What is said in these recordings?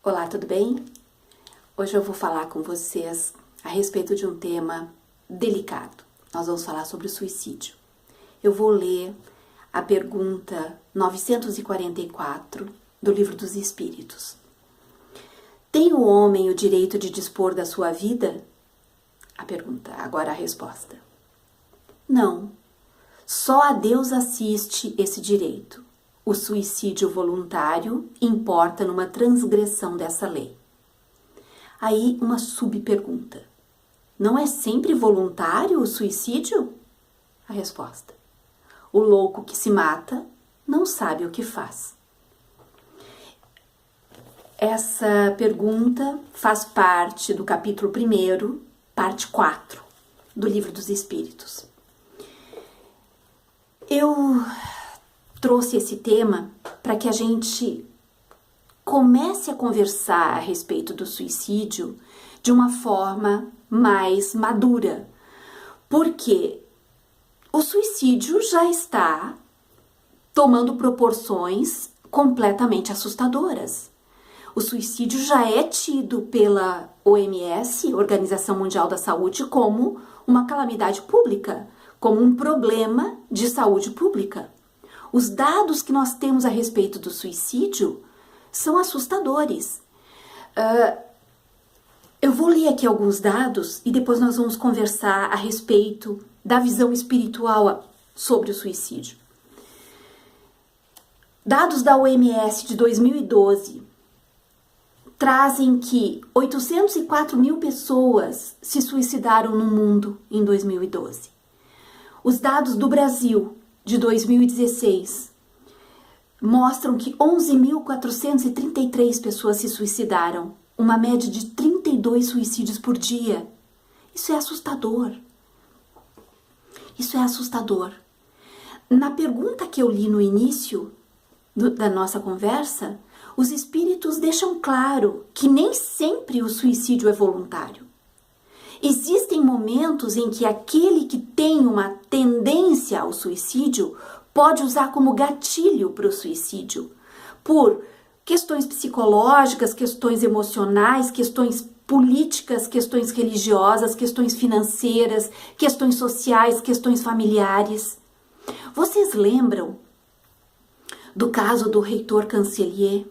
Olá, tudo bem? Hoje eu vou falar com vocês a respeito de um tema delicado. Nós vamos falar sobre o suicídio. Eu vou ler a pergunta 944 do Livro dos Espíritos. Tem o homem o direito de dispor da sua vida? A pergunta, agora a resposta. Não. Só a Deus assiste esse direito. O suicídio voluntário importa numa transgressão dessa lei. Aí uma subpergunta. Não é sempre voluntário o suicídio? A resposta. O louco que se mata não sabe o que faz. Essa pergunta faz parte do capítulo 1º, parte 4, do Livro dos Espíritos. Eu trouxe esse tema para que a gente comece a conversar a respeito do suicídio de uma forma mais madura, porque o suicídio já está tomando proporções completamente assustadoras. O suicídio já é tido pela OMS, Organização Mundial da Saúde, como uma calamidade pública, como um problema de saúde pública. Os dados que nós temos a respeito do suicídio são assustadores. Eu vou ler aqui alguns dados e depois nós vamos conversar a respeito da visão espiritual sobre o suicídio. Dados da OMS de 2012 trazem que 804 mil pessoas se suicidaram no mundo em 2012. Os dados do Brasil de 2016 mostram que 11.433 pessoas se suicidaram, uma média de 32 suicídios por dia. Isso é assustador. Isso é assustador. Na pergunta que eu li no início da nossa conversa, os espíritos deixam claro que nem sempre o suicídio é voluntário. Existem momentos em que aquele que tem uma tendência ao suicídio pode usar como gatilho para o suicídio, por questões psicológicas, questões emocionais, questões políticas, questões religiosas, questões financeiras, questões sociais, questões familiares. Vocês lembram do caso do reitor Cancelier?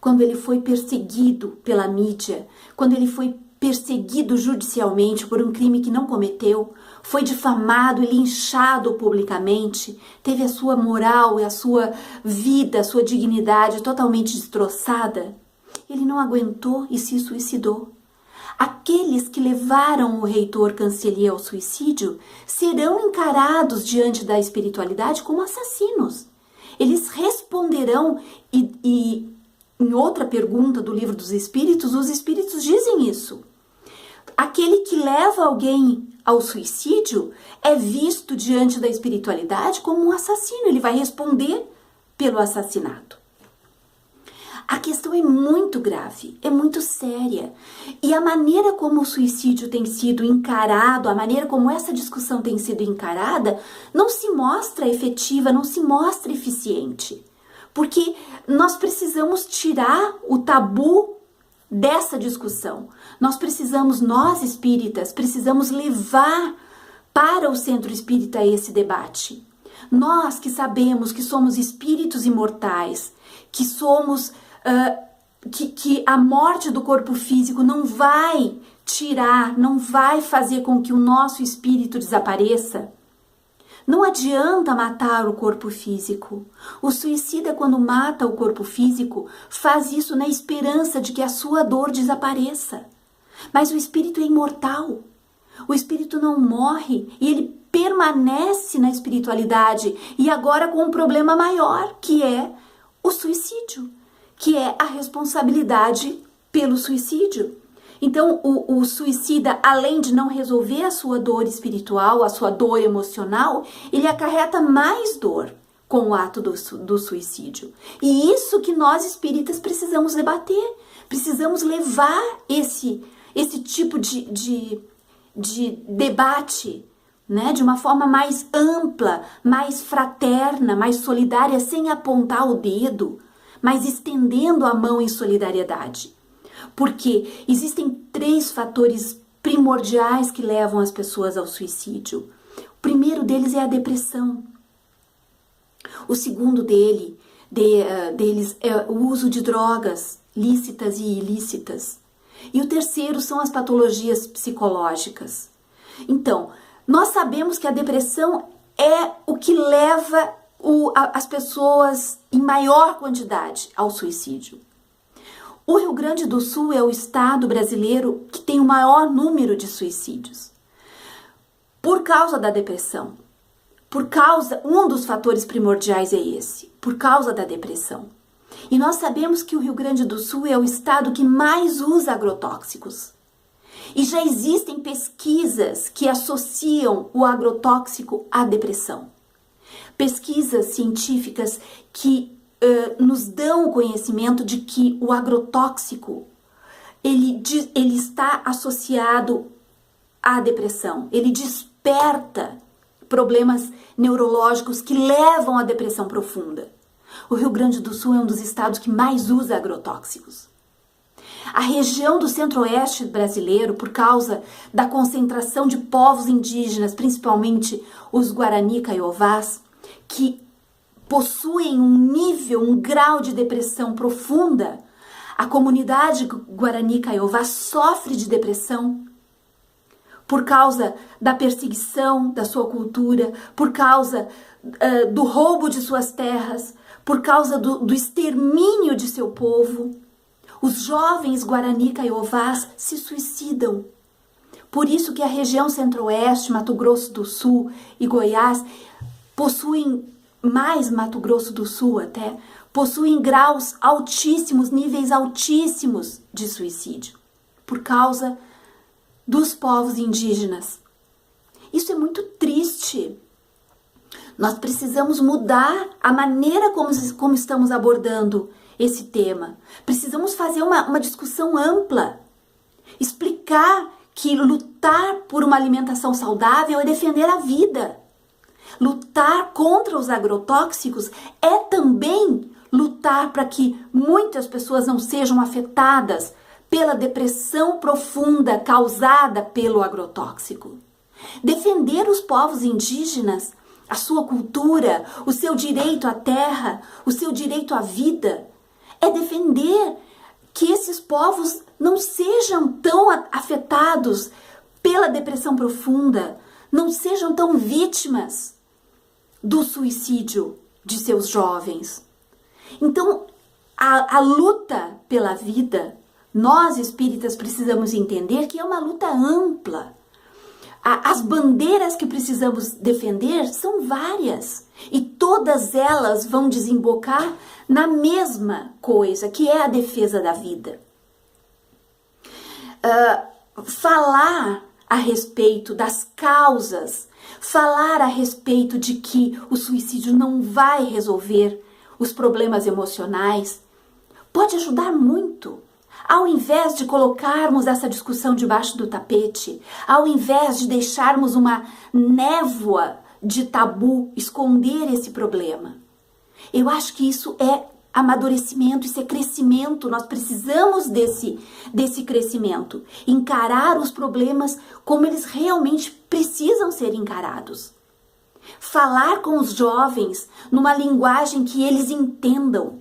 Quando ele foi perseguido pela mídia, quando ele foi perseguido judicialmente por um crime que não cometeu, foi difamado e linchado publicamente, teve a sua moral e a sua vida, a sua dignidade totalmente destroçada, ele não aguentou e se suicidou. Aqueles que levaram o reitor Cancelier ao suicídio serão encarados diante da espiritualidade como assassinos. Eles responderão e em outra pergunta do Livro dos Espíritos, os Espíritos dizem isso. Aquele que leva alguém ao suicídio é visto diante da espiritualidade como um assassino. Ele vai responder pelo assassinato. A questão é muito grave, é muito séria. E a maneira como o suicídio tem sido encarado, a maneira como essa discussão tem sido encarada, não se mostra efetiva, não se mostra eficiente. Porque nós precisamos tirar o tabu dessa discussão. Nós precisamos, nós espíritas, precisamos levar para o centro espírita esse debate. Nós que sabemos que somos espíritos imortais, que somos, que a morte do corpo físico não vai tirar, não vai fazer com que o nosso espírito desapareça. Não adianta matar o corpo físico. O suicida, quando mata o corpo físico, faz isso na esperança de que a sua dor desapareça. Mas o espírito é imortal. O espírito não morre e ele permanece na espiritualidade. E agora com um problema maior, que é o suicídio, que é a responsabilidade pelo suicídio. Então, o suicida, além de não resolver a sua dor espiritual, a sua dor emocional, ele acarreta mais dor com o ato do suicídio. E isso que nós espíritas precisamos debater, precisamos levar esse tipo de debate, né, de uma forma mais ampla, mais fraterna, mais solidária, sem apontar o dedo, mas estendendo a mão em solidariedade. Porque existem 3 fatores primordiais que levam as pessoas ao suicídio. O primeiro deles é a depressão. O segundo deles é o uso de drogas lícitas e ilícitas. E o terceiro são as patologias psicológicas. Então, nós sabemos que a depressão é o que leva as pessoas em maior quantidade ao suicídio. O Rio Grande do Sul é o estado brasileiro que tem o maior número de suicídios. Por causa da depressão. Um dos fatores primordiais é esse, por causa da depressão. E nós sabemos que o Rio Grande do Sul é o estado que mais usa agrotóxicos. E já existem pesquisas que associam o agrotóxico à depressão. Pesquisas científicas que nos dão o conhecimento de que o agrotóxico ele está associado à depressão. Ele desperta problemas neurológicos que levam à depressão profunda. O Rio Grande do Sul é um dos estados que mais usa agrotóxicos. A região do centro-oeste brasileiro, por causa da concentração de povos indígenas, principalmente os Guarani Kaiowás, que possuem um grau de depressão profunda, a comunidade Guarani Kaiowá sofre de depressão por causa da perseguição da sua cultura, por causa do roubo de suas terras, por causa do extermínio de seu povo. Os jovens Guarani Kaiowás se suicidam. Por isso que a região centro-oeste, Mato Grosso do Sul e Goiás possuem, mais Mato Grosso do Sul até, possuem graus altíssimos, níveis altíssimos de suicídio, por causa dos povos indígenas. Isso é muito triste. Nós precisamos mudar a maneira como estamos abordando esse tema. Precisamos fazer uma discussão ampla, explicar que lutar por uma alimentação saudável é defender a vida. Lutar contra os agrotóxicos é também lutar para que muitas pessoas não sejam afetadas pela depressão profunda causada pelo agrotóxico. Defender os povos indígenas, a sua cultura, o seu direito à terra, o seu direito à vida, é defender que esses povos não sejam tão afetados pela depressão profunda, não sejam tão vítimas do suicídio de seus jovens. Então, a luta pela vida, nós espíritas precisamos entender que é uma luta ampla. As bandeiras que precisamos defender são várias e todas elas vão desembocar na mesma coisa, que é a defesa da vida. Falar a respeito das causas, falar a respeito de que o suicídio não vai resolver os problemas emocionais, pode ajudar muito. Ao invés de colocarmos essa discussão debaixo do tapete, ao invés de deixarmos uma névoa de tabu esconder esse problema. Eu acho que isso é amadurecimento, isso é crescimento. Nós precisamos desse crescimento. Encarar os problemas como eles realmente precisam ser encarados. Falar com os jovens numa linguagem que eles entendam.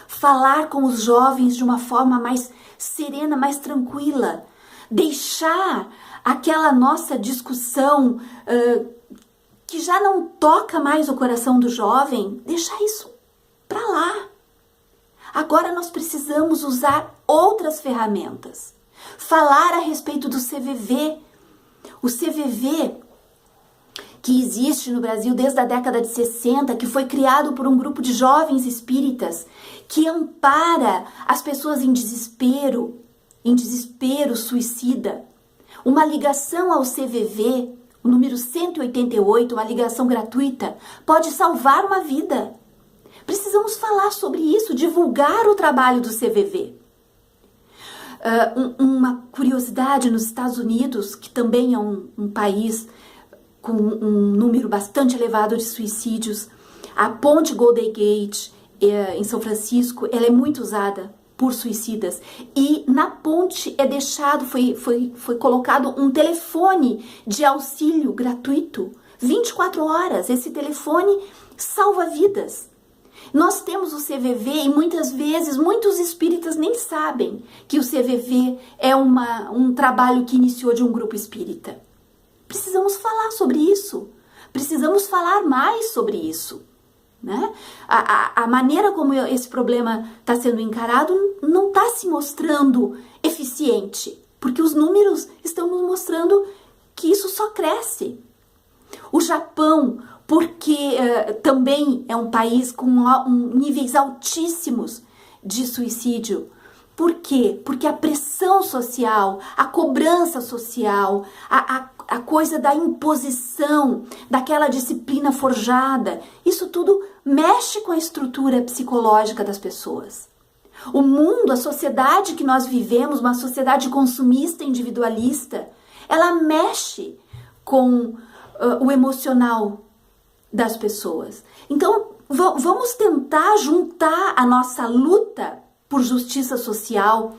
Falar com os jovens de uma forma mais serena, mais tranquila. Deixar aquela nossa discussão que já não toca mais o coração do jovem, deixar isso para lá. Agora nós precisamos usar outras ferramentas. Falar a respeito do CVV. O CVV que existe no Brasil desde a década de 60, que foi criado por um grupo de jovens espíritas, que ampara as pessoas em desespero suicida. Uma ligação ao CVV, o número 188, uma ligação gratuita, pode salvar uma vida. Precisamos falar sobre isso, divulgar o trabalho do CVV. Uma curiosidade, nos Estados Unidos, que também é um país com um número bastante elevado de suicídios, a ponte Golden Gate em São Francisco, ela é muito usada por suicidas, e na ponte é deixado, foi colocado um telefone de auxílio gratuito, 24 horas, esse telefone salva vidas. Nós temos o CVV e muitas vezes muitos espíritas nem sabem que o CVV é um trabalho que iniciou de um grupo espírita. Precisamos falar sobre isso, precisamos falar mais sobre isso. Né? A maneira como esse problema está sendo encarado não está se mostrando eficiente, porque os números estão nos mostrando que isso só cresce. O Japão, porque também é um país com níveis altíssimos de suicídio. Por quê? Porque a pressão social, a cobrança social, a coisa da imposição, daquela disciplina forjada, isso tudo mexe com a estrutura psicológica das pessoas. O mundo, a sociedade que nós vivemos, uma sociedade consumista, individualista, ela mexe com o emocional das pessoas. Então, vamos tentar juntar a nossa luta por justiça social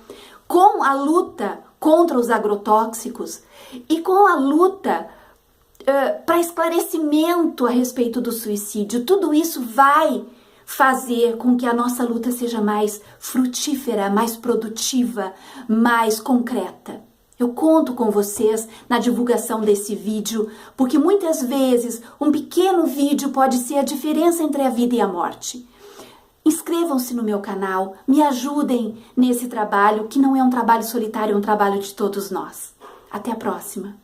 com a luta contra os agrotóxicos e com a luta para esclarecimento a respeito do suicídio. Tudo isso vai fazer com que a nossa luta seja mais frutífera, mais produtiva, mais concreta. Eu conto com vocês na divulgação desse vídeo, porque muitas vezes um pequeno vídeo pode ser a diferença entre a vida e a morte. Inscrevam-se no meu canal, me ajudem nesse trabalho, que não é um trabalho solitário, é um trabalho de todos nós. Até a próxima!